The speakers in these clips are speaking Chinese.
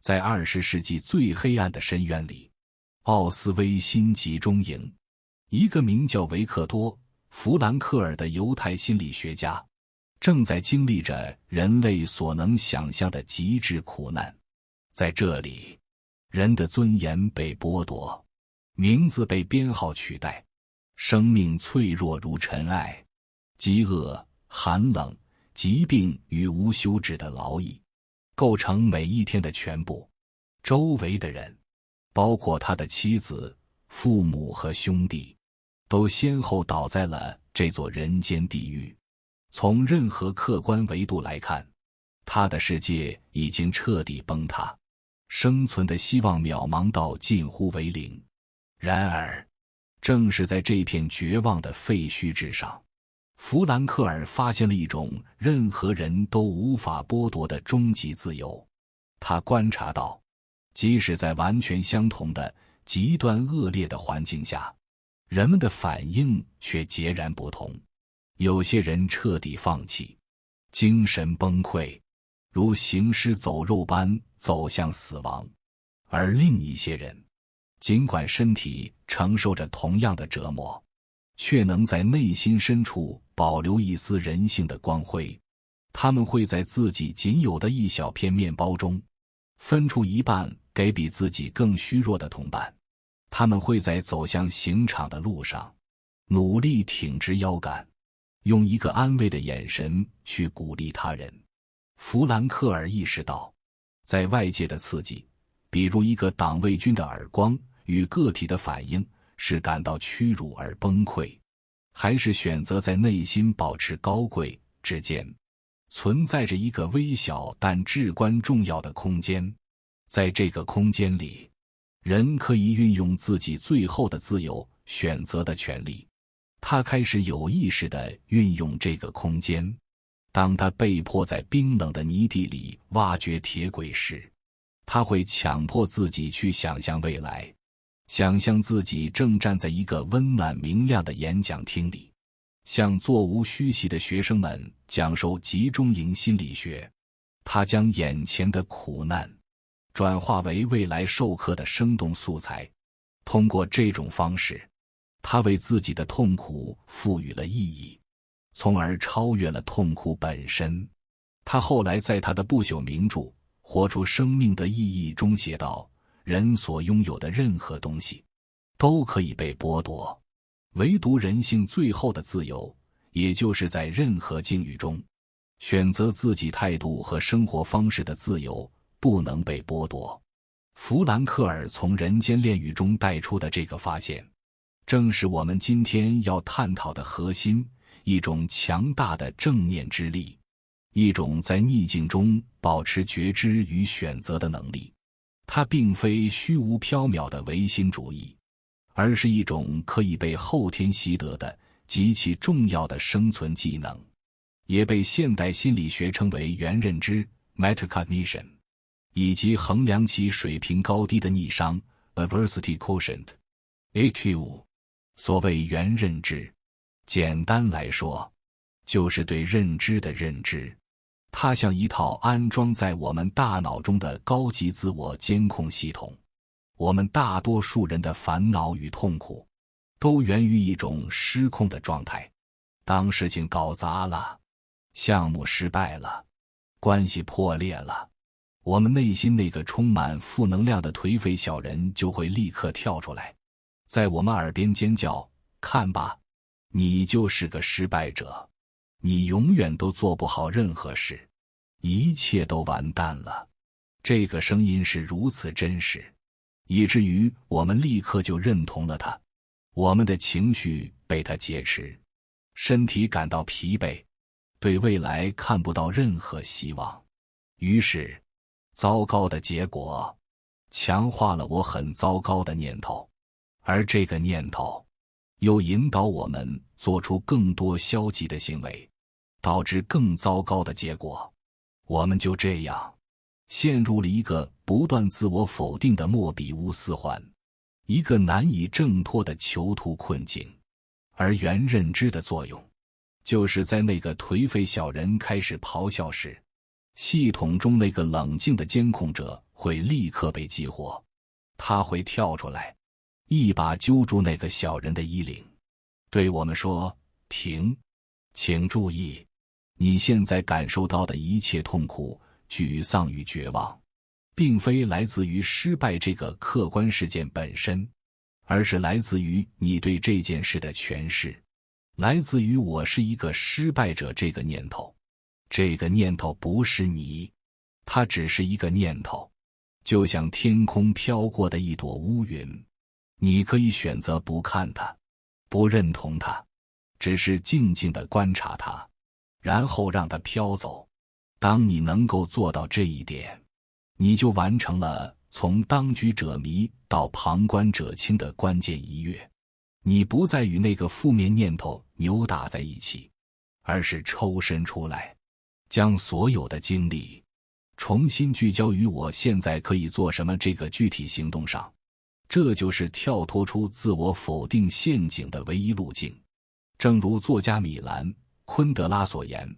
在20世纪最黑暗的深渊里，奥斯威辛集中营，一个名叫维克多·弗兰克尔的犹太心理学家，正在经历着人类所能想象的极致苦难。在这里，人的尊严被剥夺，名字被编号取代，生命脆弱如尘埃，饥饿、寒冷、疾病与无休止的劳役构成每一天的全部。周围的人，包括他的妻子、父母和兄弟，都先后倒在了这座人间地狱。从任何客观维度来看，他的世界已经彻底崩塌，生存的希望渺茫到近乎为零。然而，正是在这片绝望的废墟之上，弗兰克尔发现了一种任何人都无法剥夺的终极自由。他观察到，即使在完全相同的极端恶劣的环境下，人们的反应却截然不同。有些人彻底放弃，精神崩溃，如行尸走肉般走向死亡；而另一些人，尽管身体承受着同样的折磨，却能在内心深处保留一丝人性的光辉。他们会在自己仅有的一小片面包中分出一半给比自己更虚弱的同伴。他们会在走向刑场的路上努力挺直腰杆，用一个安慰的眼神去鼓励他人。弗兰克尔意识到，在外界的刺激，比如一个党卫军的耳光，与个体的反应是感到屈辱而崩溃，还是选择在内心保持高贵之间，存在着一个微小但至关重要的空间。在这个空间里，人可以运用自己最后的自由选择的权利。他开始有意识地运用这个空间。当他被迫在冰冷的泥地里挖掘铁轨时，他会强迫自己去想象未来，想象自己正站在一个温暖明亮的演讲厅里，向座无虚席的学生们讲授集中营心理学。他将眼前的苦难转化为未来授课的生动素材。通过这种方式，他为自己的痛苦赋予了意义，从而超越了痛苦本身。他后来在他的不朽名著《活出生命的意义》中写道，人所拥有的任何东西都可以被剥夺，唯独人性最后的自由，也就是在任何境遇中选择自己态度和生活方式的自由不能被剥夺。弗兰克尔从人间炼狱中带出的这个发现，正是我们今天要探讨的核心，一种强大的正念之力，一种在逆境中保持觉知与选择的能力。它并非虚无缥缈的唯心主义，而是一种可以被后天习得的极其重要的生存技能，也被现代心理学称为元认知 metacognition， 以及衡量其水平高低的逆商 adversity quotient AQ。 所谓元认知，简单来说，就是对认知的认知。它像一套安装在我们大脑中的高级自我监控系统。我们大多数人的烦恼与痛苦都源于一种失控的状态。当事情搞砸了，项目失败了，关系破裂了，我们内心那个充满负能量的颓废小人就会立刻跳出来，在我们耳边尖叫，看吧，你就是个失败者，你永远都做不好任何事，一切都完蛋了。这个声音是如此真实，以至于我们立刻就认同了它。我们的情绪被它劫持，身体感到疲惫，对未来看不到任何希望。于是，糟糕的结果强化了我很糟糕的念头，而这个念头又引导我们做出更多消极的行为，导致更糟糕的结果。我们就这样陷入了一个不断自我否定的莫比乌斯环，一个难以挣脱的囚徒困境。而原认知的作用，就是在那个颓废小人开始咆哮时，系统中那个冷静的监控者会立刻被激活，他会跳出来，一把揪住那个小人的衣领，对我们说：停，请注意，你现在感受到的一切痛苦、沮丧与绝望，并非来自于失败这个客观事件本身，而是来自于你对这件事的诠释，来自于我是一个失败者这个念头。这个念头不是你，它只是一个念头，就像天空飘过的一朵乌云，你可以选择不看它，不认同它，只是静静地观察它，然后让它飘走。当你能够做到这一点，你就完成了从当局者迷到旁观者清的关键一跃。你不再与那个负面念头扭打在一起，而是抽身出来，将所有的精力重新聚焦于我现在可以做什么这个具体行动上。这就是跳脱出自我否定陷阱的唯一路径。正如作家米兰·昆德拉所言，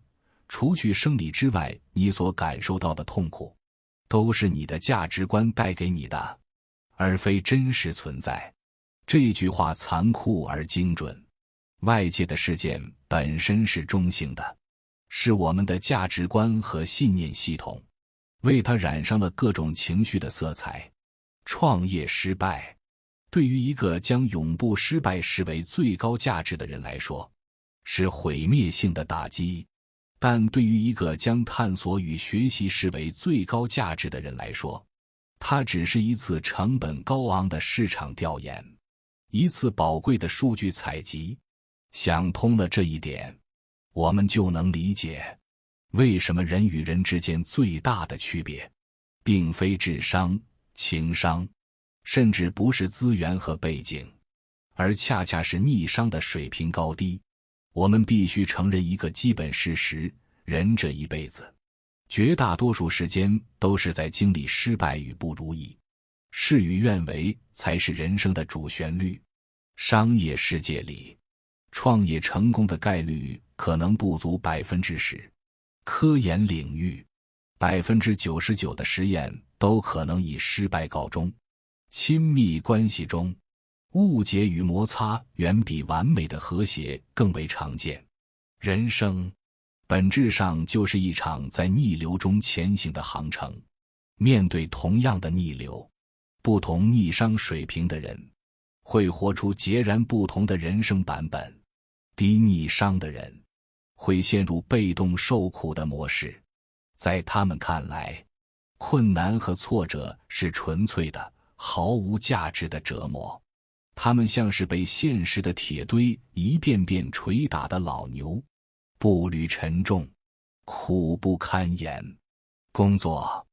除去生理之外，你所感受到的痛苦都是你的价值观带给你的，而非真实存在。这句话残酷而精准。外界的事件本身是中性的，是我们的价值观和信念系统为它染上了各种情绪的色彩。创业失败，对于一个将永不失败视为最高价值的人来说，是毁灭性的打击；但对于一个将探索与学习视为最高价值的人来说，它只是一次成本高昂的市场调研，一次宝贵的数据采集。想通了这一点，我们就能理解为什么人与人之间最大的区别并非智商、情商，甚至不是资源和背景，而恰恰是逆商的水平高低。我们必须承认一个基本事实，人这一辈子绝大多数时间都是在经历失败与不如意，事与愿违才是人生的主旋律。商业世界里，创业成功的概率可能不足 10%， 科研领域 99% 的实验都可能以失败告终。亲密关系中，误解与摩擦远比完美的和谐更为常见。人生本质上就是一场在逆流中前行的航程。面对同样的逆流，不同逆商水平的人会活出截然不同的人生版本。低逆商的人会陷入被动受苦的模式，在他们看来，困难和挫折是纯粹的、毫无价值的折磨。他们像是被现实的铁堆一遍遍捶打的老牛，步履沉重，苦不堪言。工作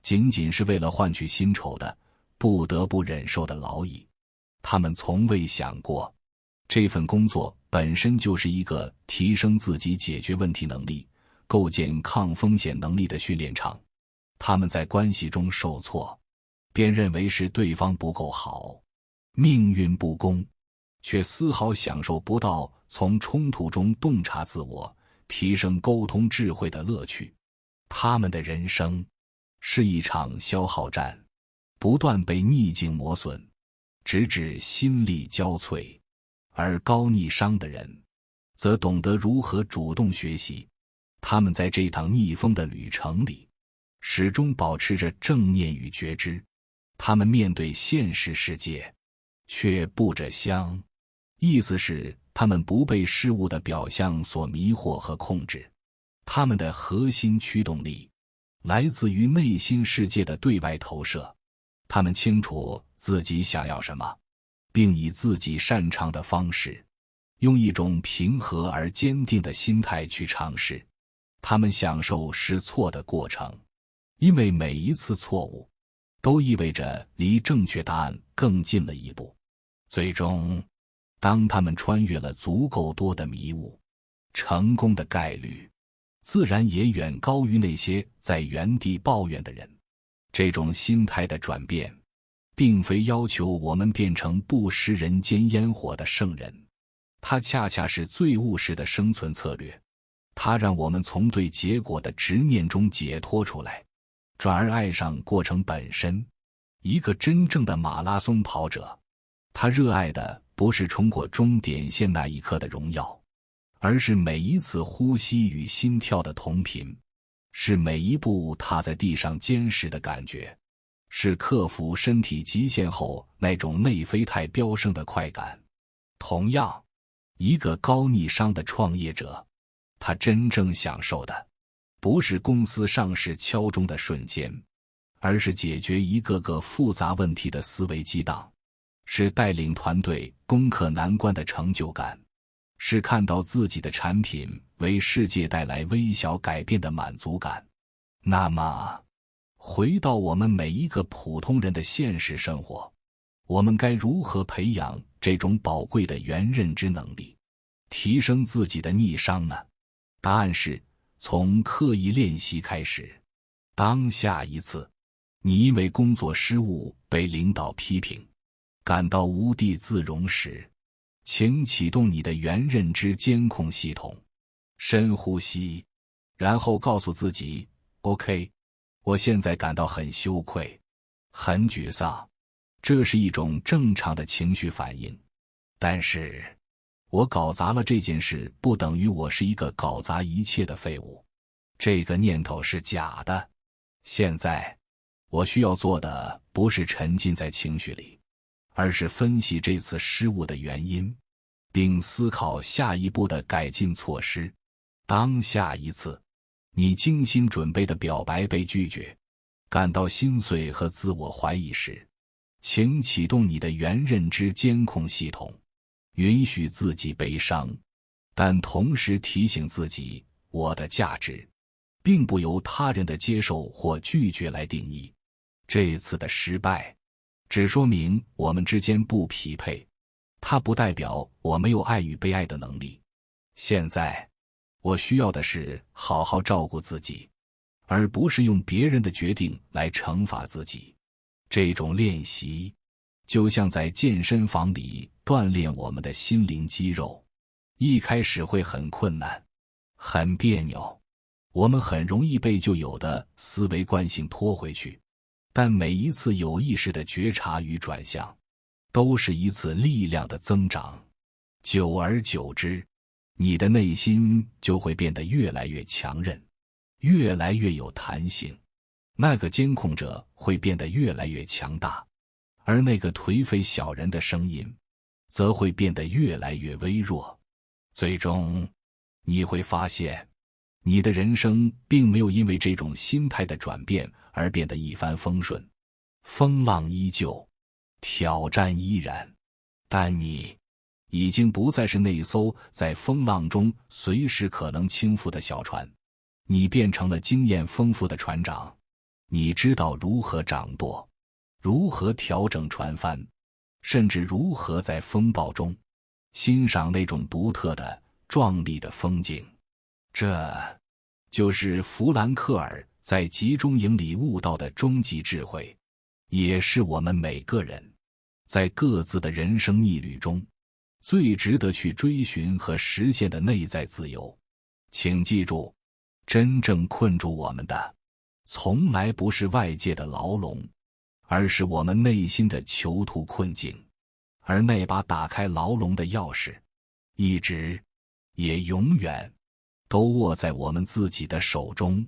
仅仅是为了换取薪酬的，不得不忍受的劳役。他们从未想过，这份工作本身就是一个提升自己解决问题能力、构建抗风险能力的训练场。他们在关系中受挫，便认为是对方不够好，命运不公，却丝毫享受不到从冲突中洞察自我、提升沟通智慧的乐趣。他们的人生是一场消耗战，不断被逆境磨损，直至心力交瘁。而高逆商的人则懂得如何主动学习，他们在这趟逆风的旅程里始终保持着正念与觉知。他们面对现实世界却不着香，意思是他们不被事物的表象所迷惑和控制。他们的核心驱动力来自于内心世界的对外投射，他们清楚自己想要什么，并以自己擅长的方式，用一种平和而坚定的心态去尝试。他们享受试错的过程，因为每一次错误都意味着离正确答案更近了一步。最终，当他们穿越了足够多的迷雾，成功的概率自然也远高于那些在原地抱怨的人。这种心态的转变并非要求我们变成不食人间烟火的圣人，它恰恰是最务实的生存策略。它让我们从对结果的执念中解脱出来，转而爱上过程本身。一个真正的马拉松跑者，他热爱的不是冲过终点线那一刻的荣耀，而是每一次呼吸与心跳的同频，是每一步踏在地上坚实的感觉，是克服身体极限后那种内啡肽飙升的快感。同样，一个高逆商的创业者，他真正享受的不是公司上市敲钟的瞬间，而是解决一个个复杂问题的思维激荡，是带领团队攻克难关的成就感，是看到自己的产品为世界带来微小改变的满足感。那么，回到我们每一个普通人的现实生活，我们该如何培养这种宝贵的原认知能力，提升自己的逆商呢？答案是从刻意练习开始。当下一次你因为工作失误被领导批评，感到无地自容时，请启动你的原认知监控系统，深呼吸，然后告诉自己 OK， 我现在感到很羞愧，很沮丧，这是一种正常的情绪反应，但是我搞砸了这件事不等于我是一个搞砸一切的废物，这个念头是假的。现在我需要做的不是沉浸在情绪里，而是分析这次失误的原因，并思考下一步的改进措施。当下一次你精心准备的表白被拒绝，感到心碎和自我怀疑时，请启动你的原认知监控系统，允许自己悲伤，但同时提醒自己，我的价值并不由他人的接受或拒绝来定义。这次的失败只说明我们之间不匹配，它不代表我没有爱与被爱的能力。现在我需要的是好好照顾自己，而不是用别人的决定来惩罚自己。这种练习就像在健身房里锻炼我们的心灵肌肉，一开始会很困难，很别扭，我们很容易被旧有的思维惯性拖回去，但每一次有意识的觉察与转向，都是一次力量的增长。久而久之，你的内心就会变得越来越强韧，越来越有弹性，那个监控者会变得越来越强大，而那个颓废小人的声音则会变得越来越微弱。最终你会发现，你的人生并没有因为这种心态的转变而变得一帆风顺，风浪依旧，挑战依然，但你已经不再是那艘在风浪中随时可能倾覆的小船，你变成了经验丰富的船长，你知道如何掌舵，如何调整船帆，甚至如何在风暴中欣赏那种独特的壮丽的风景。这就是弗兰克尔在集中营里悟到的终极智慧，也是我们每个人在各自的人生逆旅中最值得去追寻和实现的内在自由。请记住，真正困住我们的从来不是外界的牢笼，而是我们内心的囚徒困境，而那把打开牢笼的钥匙一直也永远都握在我们自己的手中。